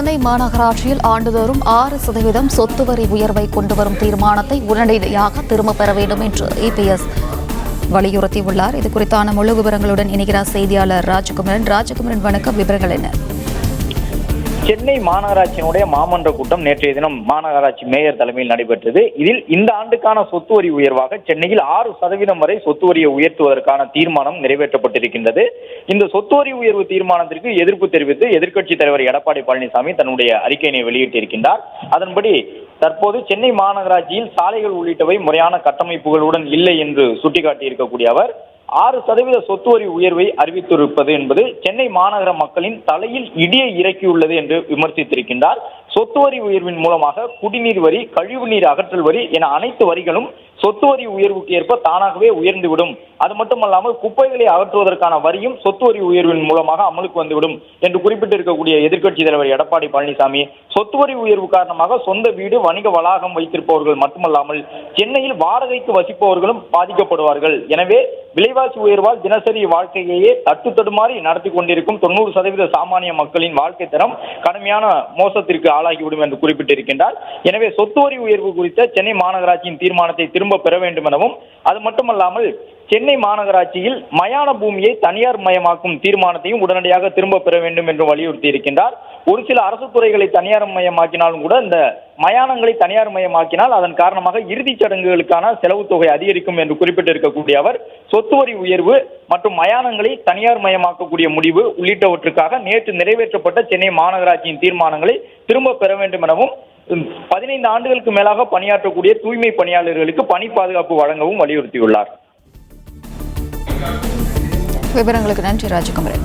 சென்னை மாநகராட்சியில் ஆண்டுதோறும் 6% சொத்து வரி உயர்வை கொண்டுவரும் தீர்மானத்தை உடனடியாக திரும்பப் பெற வேண்டும் என்று இபிஎஸ் வலியுறுத்தியுள்ளார். இது குறித்தான முழு விவரங்களுடன் இணைகிறார் செய்தியாளர் ராஜகுமரன். வணக்கம். விவரங்கள் என்ன? சென்னை மாநகராட்சியினுடைய மாமன்ற கூட்டம் நேற்றைய தினம் மாநகராட்சி மேயர் தலைமையில் நடைபெற்றது. இதில் இந்த ஆண்டுக்கான சொத்து வரி உயர்வாக சென்னையில் 6% வரை சொத்து வரியை உயர்த்துவதற்கான தீர்மானம் நிறைவேற்றப்பட்டிருக்கின்றது. இந்த சொத்து வரி உயர்வு தீர்மானத்திற்கு எதிர்ப்பு தெரிவித்து எதிர்க்கட்சித் தலைவர் எடப்பாடி பழனிசாமி தன்னுடைய அறிக்கையினை வெளியிட்டிருக்கின்றார். அதன்படி தற்போது சென்னை மாநகராட்சியில் சாலைகள் உள்ளிட்டவை முறையான கட்டமைப்புகளுடன் இல்லை என்று சுட்டிக்காட்டியிருக்கக்கூடிய அவர் 6% சொத்து வரி உயர்வை அறிவித்திருப்பது என்பது சென்னை மாநகர மக்களின் தலையில் இடியை இறக்கியுள்ளது என்று விமர்சித்திருக்கின்றார். சொத்து வரி உயர்வின் மூலமாக குடிநீர் வரி, கழிவுநீர் அகற்றல் வரி என அனைத்து வரிகளும் சொத்து வரி உயர்வுக்கு ஏற்ப தானாகவே உயர்ந்துவிடும். அது மட்டுமல்லாமல் குப்பைகளை அகற்றுவதற்கான வரியும் சொத்து வரி உயர்வின் மூலமாக அமலுக்கு வந்துவிடும் என்று குறிப்பிட்டிருக்கக்கூடிய எதிர்க்கட்சித் தலைவர் எடப்பாடி பழனிசாமி சொத்து வரி உயர்வு காரணமாக சொந்த வீடு, வணிக வளாகம் வைத்திருப்பவர்கள் மட்டுமல்லாமல் சென்னையில் வாடகைக்கு வசிப்பவர்களும் பாதிக்கப்படுவார்கள். எனவே விலைவாசி உயர்வால் தினசரி வாழ்க்கையையே தட்டுத்தடுமாறி நடத்தி கொண்டிருக்கும் 90% சாமானிய மக்களின் வாழ்க்கை தரம் கடுமையான மோசத்திற்கு ஆளாகிவிடும் என்று குறிப்பிட்டிருக்கின்றார். எனவே சொத்து வரி உயர்வு குறித்த சென்னை மாநகராட்சியின் தீர்மானத்தை திரும்ப பெற வேண்டும் எனவும், அது மட்டுமல்லாமல் சென்னை மாநகராட்சியில் மயான பூமியை தனியார் மயமாக்கும் தீர்மானத்தையும் உடனடியாக திரும்ப பெற வேண்டும் என்று வலியுறுத்தி இருக்கின்றார். ஒரு சில அரசு துறைகளை தனியார் மயமாக்கினாலும் கூட இந்த மயானங்களை தனியார் மயமாக்கினால் அதன் காரணமாக இறுதிச் சடங்குகளுக்கான செலவு தொகை அதிகரிக்கும் என்று குறிப்பிட்டிருக்கக்கூடிய அவர் சொத்து வரி உயர்வு மற்றும் மயானங்களை தனியார் மயமாக்கக்கூடிய முடிவு உள்ளிட்டவற்றுக்காக நேற்று நிறைவேற்றப்பட்ட சென்னை மாநகராட்சியின் தீர்மானங்களை திரும்ப பெற வேண்டும் எனவும் 15 ஆண்டுகளுக்கு மேலாக பணியாற்றக்கூடிய தூய்மை பணியாளர்களுக்கு பணி பாதுகாப்பு வழங்கவும் வலியுறுத்தியுள்ளார். விவரங்களுக்கு நன்றி ராஜகுமரன்.